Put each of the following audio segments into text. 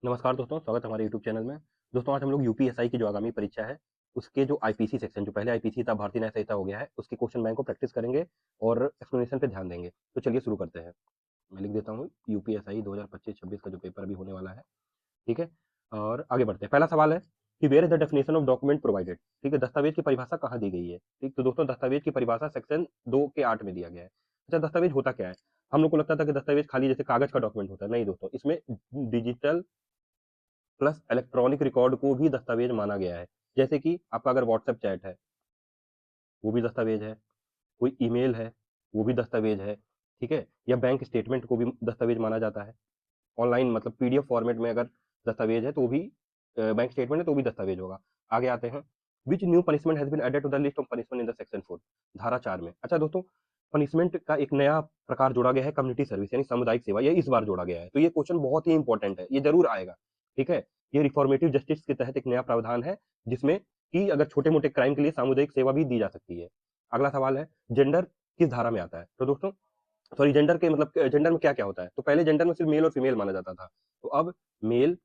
नमस्कार दोस्तों, स्वागत है हमारे यूट्यूब चैनल में। दोस्तों, आज हम लोग यूपीएसआई की जो आगामी परीक्षा है, उसके जो आईपीसी सेक्शन, जो पहले आईपीसी था, भारतीय न्याय संहिता हो गया है, उसके क्वेश्चन बैंक को प्रैक्टिस करेंगे और एक्सप्लेनेशन पे ध्यान देंगे। तो चलिए शुरू करते हैं। मैं लिख देता हूँ यूपीएसआई 2025-26 का जो पेपर अभी होने वाला है, ठीक है? और आगे बढ़ते हैं। पहला सवाल है कि where is the definition of document provided? ठीक है, दस्तावेज की परिभाषा कहाँ दी गई है? ठीक, तो दोस्तों दस्तावेज की परिभाषा सेक्शन 2 के 8 में दिया गया है। अच्छा, दस्तावेज होता क्या है? हम लोग को लगता था कि दस्तावेज खाली जैसे कागज का डॉक्यूमेंट होता है। नहीं दोस्तों, इसमें डिजिटल प्लस इलेक्ट्रॉनिक रिकॉर्ड को भी दस्तावेज माना गया है। जैसे कि आपका अगर व्हाट्सएप चैट है, वो भी दस्तावेज है। कोई ईमेल है, वो भी दस्तावेज है। ठीक है, या बैंक स्टेटमेंट को भी दस्तावेज माना जाता है। ऑनलाइन मतलब पीडीएफ फॉर्मेट में अगर दस्तावेज है तो भी बैंक स्टेटमेंट है तो भी दस्तावेज होगा। आगे आते हैं। Which new punishment has been added to the list of punishment in the section 4? धारा 4 में। अच्छा दोस्तों, पनिशमेंट का एक नया प्रकार जोड़ा गया है, कम्युनिटी सर्विस यानी सामुदायिक सेवा। ये इस बार जोड़ा गया है, तो ये क्वेश्चन बहुत ही इंपॉर्टेंट है, ये जरूर आएगा। ठीक है, ये रिफॉर्मेटिव जस्टिस के तहत एक नया प्रावधान है, जिसमें कि अगर छोटे मोटे क्राइम के लिए सामुदायिक सेवा भी दी जा सकती है। अगला सवाल है, जेंडर किस धारा में आता है? तो दोस्तों सॉरी, जेंडर के मतलब जेंडर में क्या क्या होता है? तो पहले जेंडर में सिर्फ मेल और फीमेल माना जाता था, तो अब male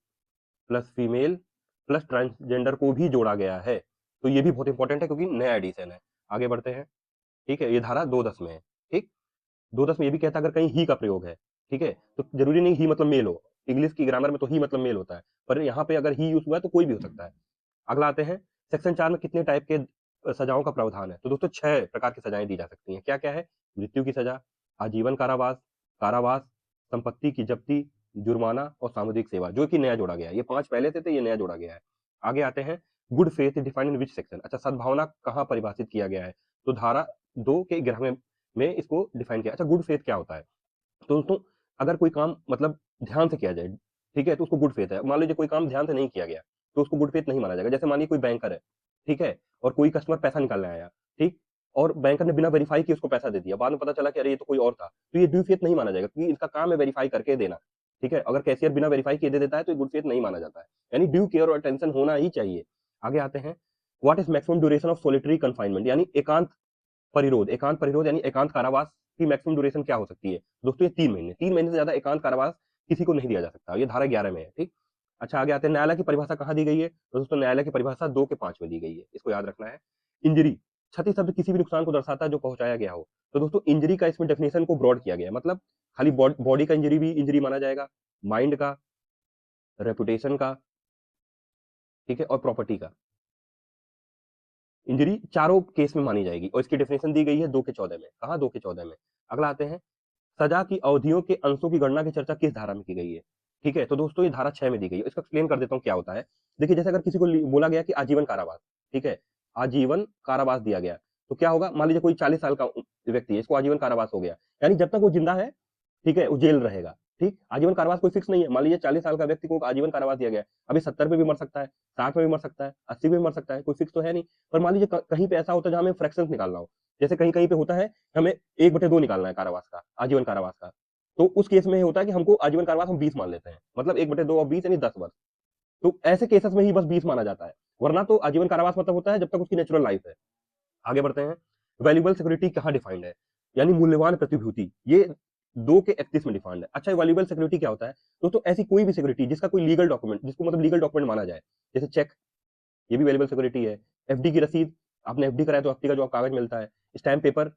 plus female plus transgender को भी जोड़ा गया है। तो ये भी बहुत इंपॉर्टेंट है क्योंकि नया एडिशन है। आगे बढ़ते हैं। ठीक है, ये धारा 210 में है। ठीक, 210 में ये भी कहता है अगर कहीं ही का प्रयोग है, ठीक है, तो जरूरी नहीं ही मतलब मेल हो। इंग्लिश की ग्रामर में तो ही मतलब मेल होता है, पर यहाँ पे अगर ही यूज हुआ है तो कोई भी हो सकता है। अगला आते हैं। सेक्शन 4 में कितने टाइप के सजाओं का प्रावधान है? तो दोस्तों 6 प्रकार की सजाएं दी जा सकती हैं। क्या क्या है? मृत्यु की सजा, आजीवन कारावास, कारावास, संपत्ति की जब्ती, जुर्माना और सामुदायिक सेवा, जो कि नया जोड़ा गया है। ये 5 पहले से थे, ये नया जोड़ा गया है। आगे आते हैं। Good faith defined in which section? अच्छा, सद्भावना कहाँ परिभाषित किया गया है? तो धारा 2 के 11वें में इसको डिफाइन किया। अच्छा, गुड फेथ क्या होता है? तो दोस्तों अगर कोई काम मतलब ध्यान से किया जाए, ठीक है, तो उसको गुड फेथ है। मान लीजिए कोई काम ध्यान से नहीं किया गया, तो उसको गुड फेथ नहीं माना जाएगा। जैसे मानिए कोई बैंकर है, ठीक है, और कोई कस्टमर पैसा निकालने आया, ठीक, और बैंकर ने बिना वेरीफाई किए उसको पैसा दे दिया, बाद में पता चला कि अरे ये तो कोई और था, तो ये ड्यू फेथ नहीं माना जाएगा, क्योंकि इसका काम है वेरीफाई करके देना। ठीक है, अगर कैशियर बिना वेरीफाई किए दे देता है तो ये गुड फेथ नहीं माना जाता है, यानी ड्यू केयर और अटेंशन होना ही चाहिए। आगे आते हैं। What is maximum duration of solitary confinement, यानी एकांत परिरोध? एकांत परिरोध यानी एकांत कारावास की मैक्सिमम ड्यूरेशन क्या हो सकती है? दोस्तों ये 3 महीने। 3 महीने से ज्यादा एकांत कारावास किसी को नहीं दिया जा सकता। ये धारा 11 में है। ठीक, अच्छा आगे आते हैं। न्यायालय की परिभाषा कहाँ दी गई है? तो दोस्तों न्यायालय की परिभाषा 2 के 5 में दी गई है, इसको याद रखना है। इंजरी, क्षति शब्द किसी भी नुकसान को दर्शाता है जो पहुंचाया गया हो। तो दोस्तों इंजरी का इसमें डेफिनेशन को ब्रॉड किया गया है, मतलब खाली बॉडी का इंजरी भी इंजरी माना जाएगा, माइंड का, रेपुटेशन का, ठीक है, और प्रॉपर्टी का इंजरी चारों केस में मानी जाएगी, और इसकी डेफिनेशन दी गई है 2 के 14 में। कहाँ? 2 के 14 में। अगला आते हैं। सजा की अवधियों के अंशों की गणना की चर्चा किस धारा में की गई है? ठीक है, तो दोस्तों ये धारा 6 में दी गई है। इसको एक्सप्लेन कर देता हूँ क्या होता है। देखिए, जैसे अगर किसी को बोला गया कि आजीवन कारावास, ठीक है, आजीवन कारावास दिया गया, तो क्या होगा? मान लीजिए कोई 40 साल का व्यक्ति है, इसको आजीवन कारावास हो गया, यानी जब तक वो जिंदा है, ठीक है, वो जेल रहेगा। ठीक, आजीवन कारावास कोई फिक्स नहीं है। मान लीजिए 40 साल का व्यक्ति को आजीवन कारावास दिया गया, अभी 70 में भी मर सकता है, 60 में भी मर सकता है, 80 में भी मर सकता है, कोई फिक्स तो है नहीं। पर मान लीजिए कहीं पे ऐसा होता है जहां हमें फ्रैक्शन निकालना हो, जैसे कहीं कहीं पे होता है हमें 1/2 निकालना है कारावास का, आजीवन कारावास का, तो उस केस में ये होता है कि हमको आजीवन कारावास हम 20 मान लेते हैं, मतलब 1/2 और 20 यानी 10 वर्ष। तो ऐसे केसेस में ही बस 20 माना जाता है, वरना तो आजीवन कारावास मतलब होता है जब तक उसकी नेचुरल लाइफ है। आगे बढ़ते हैं। वैल्यूएबल सिक्योरिटी कहाँ डिफाइंड है? यानी मूल्यवान प्रतिभूति, ये 2 के 31 में डिफाइंड है। अच्छा, वैल्यूएबल सिक्योरिटी क्या होता है? दोस्तों ऐसी कोई भी सिक्योरिटी जिसका कोई लीगल डॉक्यूमेंट, जिसको मतलब लीगल डॉक्यूमेंट माना जाए, जैसे चेक, ये भी वैल्यूएबल सिक्योरिटी है। एफडी की रसीद, आपने एफडी कराया तो एफडी का जो कागज मिलता है, स्टैम्प पेपर,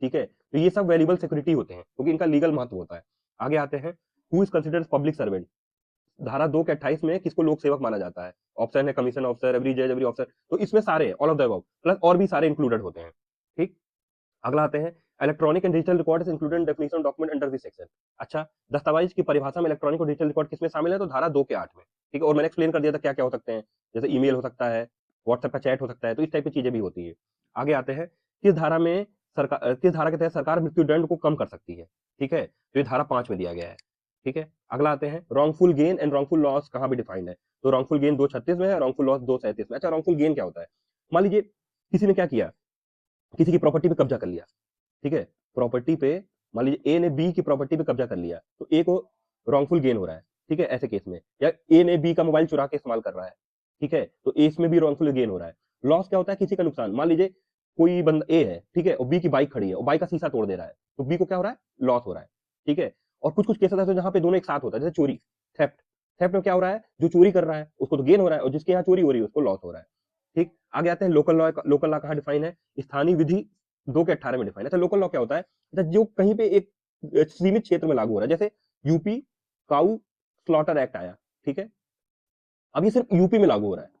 ठीक है, तो ये सब वैल्यूएबल सिक्योरिटी होते हैं क्योंकि इनका लीगल महत्व होता है। आगे आते हैं। Who is considered public servant? धारा 2 के 28 में किसको लोक सेवक माना जाता है? ऑप्शन है कमीशन ऑफिसर, एवरी जज, एवरी ऑफिसर, तो इसमें सारे all of the above plus और भी सारे इंक्लूडेड होते हैं। ठीक, अगला आते हैं। Electronic and digital record is included in definition document under this section? अच्छा, दस्तावेज की परिभाषा में इलेक्ट्रॉनिक और डिजिटल रिकॉर्ड किसमें शामिल है? तो धारा 2 के 8 में। ठीक है, और मैंने एक्सप्लेन कर दिया था क्या क्या हो सकते हैं, जैसे ईमेल हो सकता है, व्हाट्सएप का चैट हो सकता है, तो इस टाइप की चीजें भी होती है। आगे आते हैं। किस धारा में सरकार, किस धारा के तहत सरकार मृत्यु दंड को कम कर सकती है? ठीक है, तो ये धारा 5 में दिया गया है। ठीक है, अगला आते हैं। Wrongful gain and wrongful loss कहाँ भी डिफाइंड है? तो रॉन्गफुल गेन 236 में है, रॉन्गफुल लॉस 237 में। अच्छा, रॉन्गफुल गेन क्या होता है? मान लीजिए किसी ने क्या किया, किसी की प्रॉपर्टी पे कब्जा कर लिया, ठीक है, प्रॉपर्टी पे, मान लीजिए ए ने बी की प्रॉपर्टी पे कब्जा कर लिया, तो ए को रॉन्गफुल गेन हो रहा है, ठीक है, ऐसे केस में, या ए ने बी का मोबाइल चुरा के इस्तेमाल कर रहा है, ठीक है, तो ए इसमें भी रॉन्गफुल गेन हो रहा है। लॉस क्या होता है? किसी का नुकसान, मान लीजिए कोई बंदा ए है, ठीक है, और बी की बाइक खड़ी है और बाइक का शीशा तोड़ दे रहा है, तो बी को क्या हो रहा है? लॉस हो रहा है। ठीक है, और कुछ कुछ केसेस ऐसे जहां पे दोनों एक साथ होता है, जैसे चोरी, थेफ्ट, थेफ्ट में क्या हो रहा है, जो चोरी कर रहा है उसको तो गेन हो रहा है और जिसके यहाँ चोरी हो रही है उसको लॉस हो रहा है। ठीक, आगे आते हैं लोकल लॉ। लोकल लॉ कहाँ डिफाइन है, स्थानीय विधि 2 के 18 में डिफाइन है। अच्छा, लोकल लॉ क्या होता है, अच्छा जो कहीं पे एक सीमित क्षेत्र में लागू हो रहा है, जैसे यूपी काऊ स्लॉटर एक्ट आया, ठीक है, अब ये सिर्फ यूपी में लागू हो रहा है,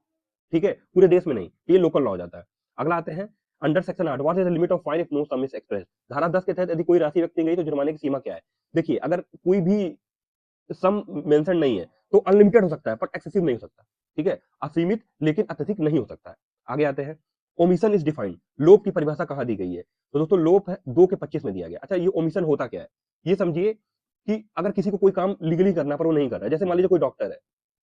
ठीक है, पूरे देश में नहीं, ये लोकल लॉ हो जाता है। अगला आते हैं under section 8, what is the limit of fine if know some is express. धारा 10 के तहत यदि कोई राशि व्यक्ति गई तो जुर्माने की सीमा क्या है। देखिए, अगर कोई भी सम मेंशन नहीं है तो अनलिमिटेड हो सकता है, पर एक्सेसिव नहीं हो सकता, ठीक है, असीमित लेकिन अत्यधिक नहीं हो सकता है। आगे आते हैं, ओमिशन इज डिफाइंड, लोप की परिभाषा कहां दी गई है, तो दोस्तों लोप है 2 के 25 में दिया गया। अच्छा, ये ओमिशन होता क्या है, ये समझिए कि अगर किसी को कोई काम लीगली करना पर वो नहीं कर रहा है, जैसे मान लीजिए कोई डॉक्टर है,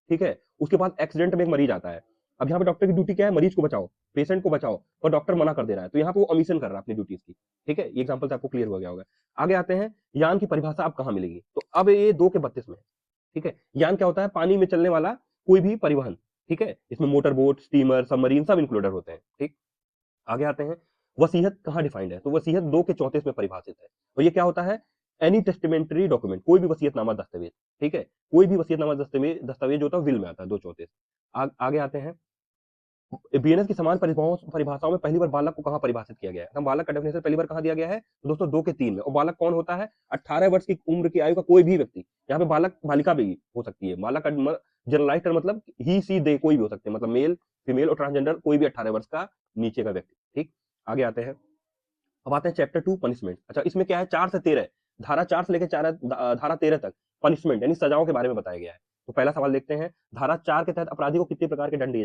ठीक है, उसके पास एक्सीडेंट में एक मरीज आता है, अब यहाँ पे डॉक्टर की ड्यूटी क्या है, मरीज को बचाओ, पेशेंट को बचाओ, और डॉक्टर मना कर दे रहा है, तो यहाँ पे वो ओमिशन कर रहा है अपनी ड्यूटीज की, ठीक है, ये एग्जांपल से आपको क्लियर हो गया होगा। आगे आते हैं, यान की परिभाषा अब कहाँ मिलेगी, तो अब ये 2 के 32 में है, ठीक है। यान क्या होता है, पानी में चलने वाला कोई भी परिवहन, ठीक है, इसमें मोटर बोट, स्टीमर, सबमरीन सब इंक्लूडेड होते हैं, ठीक। आगे आते हैं, वसीयत कहाँ डिफाइंड है, तो वसीयत 2 के 34 में परिभाषित है, और ये क्या होता है, एनी टेस्टिमेंटरी डॉक्यूमेंट, कोई भी वसीयतनामा दस्तावेज, ठीक है, कोई भी वसीयतनामा दस्तावेज दस्तावेज जो होता है विल में आता है 234। आगे आते हैं, बीएनएस की समान परिभाषाओं में पहली बार बालक को कहाँ परिभाषित किया गया है, हम बालक का डेफिनेशन पहली बार कहाँ दिया गया है, तो दोस्तों 2 के 3 में, और बालक कौन होता है, 18 वर्ष की उम्र की आयु का कोई भी व्यक्ति, यहाँ पे बालक बालिका भी हो सकती है, बालक का जनरलाइज टर्म मतलब ही सी दे कोई भी हो सकते हैं, मतलब मेल फीमेल और ट्रांसजेंडर कोई भी 18 वर्ष का नीचे का व्यक्ति, ठीक। आगे आते हैं, अब आते हैं चैप्टर 2 पनिशमेंट। अच्छा, इसमें क्या है, 4 से 13, धारा 4 से लेकर धारा 13 तक पनिशमेंट यानी सजाओं के बारे में बताया गया है। तो पहला सवाल देखते हैं, धारा 4 के तहत अपराधी को कितने प्रकार के दंड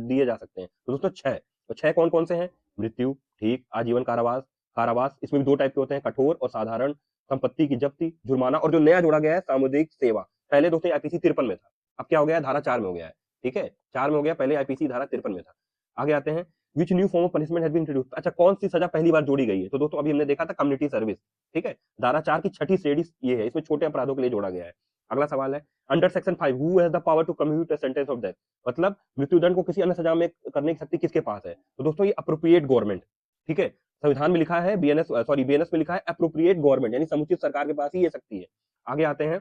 दिए जा सकते हैं, तो दोस्तों 6। तो 6 कौन कौन से हैं, मृत्यु, ठीक, आजीवन कारावास, कारावास इसमें भी 2 टाइप के होते हैं, कठोर और साधारण, संपत्ति की जब्ती, जुर्माना, और जो नया जोड़ा गया है सामुदायिक सेवा, पहले दोस्तों आईपीसी 53 में था, अब क्या हो गया है, धारा 4 में हो गया है, ठीक है, 4 में हो गया, पहले आईपीसी धारा 53 में था। आगे आते हैं, which new form of punishment has been introduced. अच्छा, कौन सी सजा पहली बार जोड़ी गई है, तो दोस्तों अभी हमने देखा था कम्युनिटी सर्विस, ठीक है, धारा 4 की छठी श्रेणी ये है, इसमें छोटे अपराधों के लिए जोड़ा गया है। अगला सवाल है, under section 5 who has the power to commute a sentence of death, मतलब मृत्युदंड को किसी अन्य सजा में करने की शक्ति किसके पास है, तो दोस्तों ये अप्रोप्रिएट गवर्नमेंट, ठीक है, संविधान में लिखा है बीएनएस में लिखा है अप्रोप्रिएट गवर्नमेंट, यानी समुचित सरकार के पास ही ये शक्ति है। आगे आते हैं,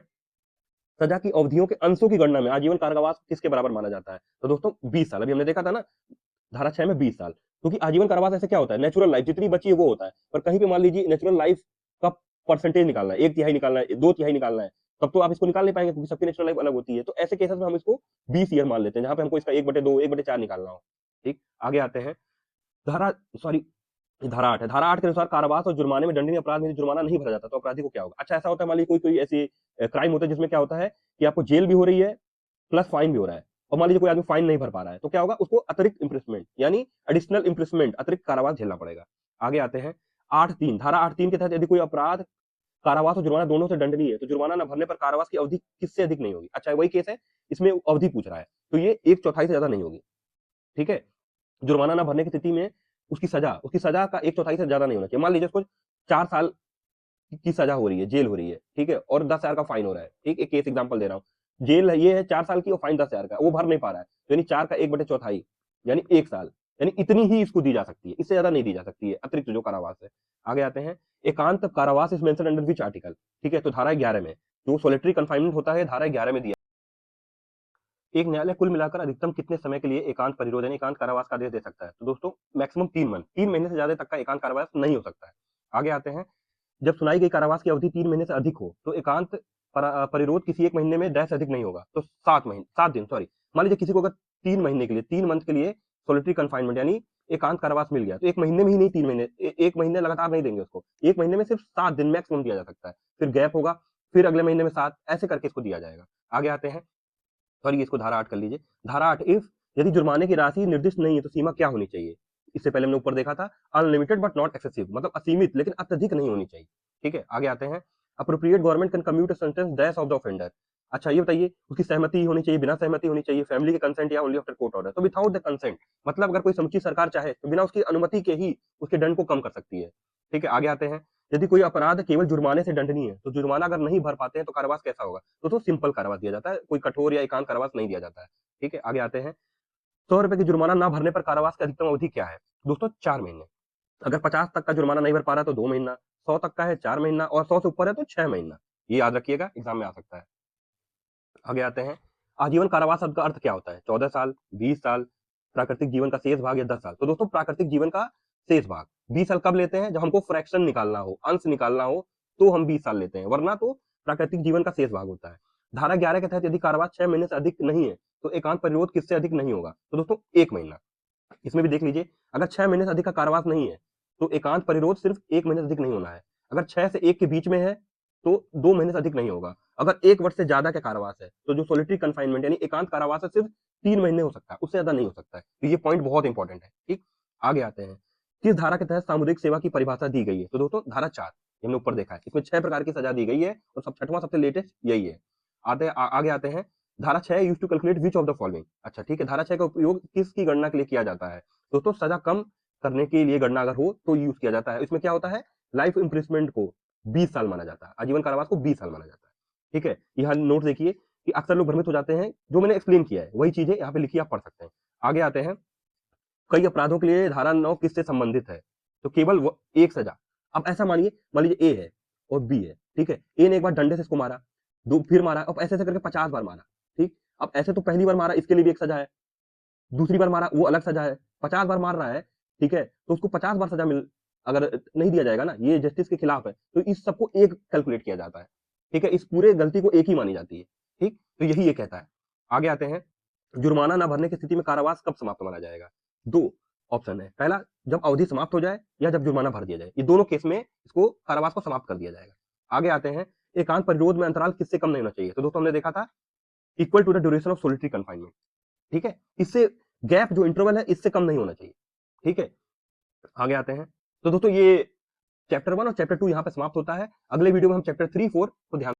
सजा की अवधियों के अंशों की गणना में आजीवन कारावास किसके बराबर माना जाता है, तो दोस्तों 20 साल, अभी हमने देखा था ना धारा 6 में 20 साल, क्योंकि आजीवन कारावास ऐसे क्या होता है, नेचुरल लाइफ जितनी बची है वो होता है, पर कहीं पे मान लीजिए नेचुरल लाइफ का परसेंटेज निकालना है, 1/3 निकालना है, 2/3 निकालना है, तब तो आप इसको निकाल नहीं पाएंगे क्योंकि सबकी नेचुरल लाइफ अलग होती है, तो ऐसे केसेस में हम इसको 20 ईयर मान लेते हैं, जहां पे हमको इसका 1/2 1/4 निकालना हो, ठीक। आगे आते हैं, धारा सॉरी धारा 8 है, धारा 8 के अनुसार कारावास और जुर्माने में दंडनीय अपराध में जुर्माना नहीं भरा जाता तो अपराधी को क्या होगा। अच्छा, ऐसा होता है मान लीजिए कोई कोई ऐसी क्राइम होता है जिसमें क्या होता है कि आपको जेल भी हो रही है प्लस फाइन भी हो रहा है, और मान लीजिए कोई आदमी फाइन नहीं भर पा रहा है, तो क्या होगा, उसको अतिरिक्त इम्प्रिसमेंट यानी एडिशनल इम्प्रिसमेंट, अतिरिक्त कारावास झेलना पड़ेगा। आगे आते हैं, 8(3) धारा 8(3) के तहत यदि कोई अपराध कारावास और जुर्माना दोनों से दंडनीय है तो जुर्माना न भरने पर कारावास की अवधि किससे अधिक नहीं होगी। अच्छा, वही केस है, इसमें अवधि पूछ रहा है, तो ये 1/4 से ज्यादा नहीं होगी, ठीक है। जुर्माना न भरने की स्थिति में उसकी सजा का 1/4 से ज्यादा नहीं होना चाहिए। मान लीजिए उसको 4 साल की सजा हो रही है, जेल हो रही है, ठीक है, और 10,000 का फाइन हो रहा है, ठीक, एक केस एग्जांपल दे रहा हूँ, जेल है ये है 4 साल की और फाइन 10,000 का, वो भर नहीं पा रहा है, तो यानी 4 का 1/4 यानी 1 साल, यानी इतनी ही इसको दी जा सकती है, इससे ज्यादा नहीं दी जा सकती है, अतिरिक्त जो कारावास है। आगे आते हैं, एकांत कारावास is mention under which article, ठीक है, तो धारा 11 में, जो सोलिटरी कन्फाइनमेंट होता है धारा 11 में दिया। एक न्यायालय कुल मिलाकर अधिकतम कितने समय के लिए एकांत परिरोध यानी एकांत कारावास का आदेश दे सकता है, तो दोस्तों मैक्सिमम 3 महीने से ज्यादा तक का एकांत कारावास नहीं हो सकता है। आगे आते हैं, जब सुनाई गई कारावास की अवधि 3 महीने से अधिक हो तो एकांत परिरोध किसी एक महीने में डैश अधिक नहीं होगा, तो 7 दिन सॉरी, मान लीजिए किसी को अगर 3 महीने के लिए 3 मंथ के लिए सोलिटरी कन्फाइनमेंट यानी एकांत कारावास मिल गया, तो एक महीने में ही नहीं 3 महीने, एक महीने लगातार नहीं देंगे उसको, एक महीने में सिर्फ 7 दिन मैक्सिमम दिया जा सकता है, फिर गैप होगा, फिर अगले महीने में 7, ऐसे करके इसको दिया जाएगा। आगे आते हैं, सॉरी इसको धारा 8 कर लीजिए, धारा 8 इफ यदि जुर्माने की राशि निर्दिष्ट नहीं है तो सीमा क्या होनी चाहिए, इससे पहले हमने ऊपर देखा था अनलिमिटेड बट नॉट एक्सेसिव, मतलब असीमित लेकिन अत्यधिक नहीं होनी चाहिए, ठीक है। आगे आते हैं, appropriate government can commute a sentence dash of the offender. अच्छा, ये बताइए उसकी सहमति होनी चाहिए, बिना सहमति होनी चाहिए, फैमिली के कंसेंट या ओनली आफ्टर कोर्ट ऑर्डर, तो विदाउट द कंसेंट, मतलब अगर कोई समुचित सरकार चाहे तो बिना उसकी अनुमति के ही उसके दंड को कम कर सकती है, ठीक है। आगे आते हैं, यदि कोई अपराध केवल जुर्माने से दंडनीय है तो जुर्माना अगर नहीं भर पाते हैं तो कारावास कैसा होगा, तो सिंपल कारावास दिया जाता है, कोई कठोर या एकांत कारावास नहीं दिया जाता है, ठीक है। आगे आते हैं, 100 रुपए की जुर्माना ना भरने पर कारावास की अधिकतम अवधि क्या है, दोस्तों 4 महीने। अगर 50 तक का जुर्माना नहीं भर पा रहा तो 2 महीना, 100 तक का है 4 महीना, और 100 से ऊपर है तो 6 महीना, ये याद रखिएगा, एग्जाम में आ सकता है। आगे आते हैं, आजीवन कारावास शब्द का अर्थ क्या होता है? 14 साल, 20 साल, प्राकृतिक जीवन का शेष भाग या 10 साल। तो दोस्तों प्राकृतिक जीवन का शेष भाग 20 साल कब लेते हैं? जब हमको फ्रैक्शन निकालना हो, अंश निकालना हो, तो हम 20 साल लेते हैं, वरना तो प्राकृतिक जीवन का शेष भाग होता है। धारा 11 के तहत यदि कारावास 6 महीने से अधिक नहीं है तो एकांत परिरोध किससे अधिक नहीं होगा? तो दोस्तों 1 महीना। इसमें भी देख लीजिए, अगर 6 महीने से अधिक का कारावास नहीं है तो एकांत परिरोध सिर्फ 1 महीने से अधिक नहीं होना है। अगर 6 से 1 के बीच में है तो 2 महीने से अधिक नहीं होगा। अगर 1 वर्ष से ज्यादा का कारावास है तो जो सोलिटरी कन्फाइनमेंट यानी एकांत कारावास है सिर्फ 3 महीने हो सकता है, उससे ज्यादा नहीं हो सकता है। तो ये पॉइंट बहुत इंपॉर्टेंट है। ठीक, आगे आते हैं। किस धारा के तहत सामुदायिक सेवा की परिभाषा दी गई है? तो दोस्तों धारा 4 हमने ऊपर देखा है, इसमें 6 प्रकार की सजा दी गई है और सब छठवां सबसे लेटेस्ट यही है। आगे आते हैं। धारा 6 use to calculate which of the following. अच्छा ठीक है, धारा 6 का उपयोग किसकी गणना के लिए किया जाता है? दोस्तों सजा कम करने के लिए गणना अगर हो तो यूज किया जाता है। इसमें क्या होता है, लाइफ इम्प्रिजमेंट को 20 साल माना जाता है, आजीवन कारावास को 20 साल माना जाता है। ठीक है, यहाँ नोट देखिए कि अक्सर लोग भ्रमित हो जाते हैं, जो मैंने एक्सप्लेन किया है वही चीजें यहाँ पे लिखी आप पढ़ सकते हैं। आगे आते हैं। कई अपराधों के लिए धारा 9 किससे संबंधित है? तो केवल एक सजा। अब ऐसा मानिए, मान लीजिए ए है और बी है, ठीक है, ए ने एक बार डंडे से इसको मारा, दो फिर मारा, अब ऐसे ऐसे करके 50 बार मारा। ठीक, अब ऐसे तो पहली बार मारा इसके लिए भी एक सजा है, दूसरी बार मारा वो अलग सजा है, 50 बार मार रहा है, ठीक है, तो उसको 50 बार सजा मिल अगर नहीं दिया जाएगा ना, ये जस्टिस के खिलाफ है, तो इस सबको एक कैलकुलेट किया जाता है। ठीक है, इस पूरे गलती को एक ही मानी जाती है। ठीक, तो यही ये कहता है। आगे आते हैं। जुर्माना न भरने की स्थिति में कारावास कब समाप्त माना जाएगा? 2 ऑप्शन है। पहला, जब अवधि समाप्त हो जाए या जब जुर्माना भर दिया जाए, ये दोनों केस में इसको कारावास को समाप्त कर दिया जाएगा। आगे आते हैं। एकांत परिरोध में अंतराल किससे कम नहीं होना चाहिए? तो दोस्तों हमने देखा था equal to the duration of solitary confinement. ठीक है, इससे गैप जो इंटरवल है इससे कम नहीं होना चाहिए। ठीक है, आगे आते हैं। तो दोस्तों ये चैप्टर 1 और चैप्टर 2 यहाँ पे समाप्त होता है। अगले वीडियो में हम चैप्टर 3, 4 को ध्यान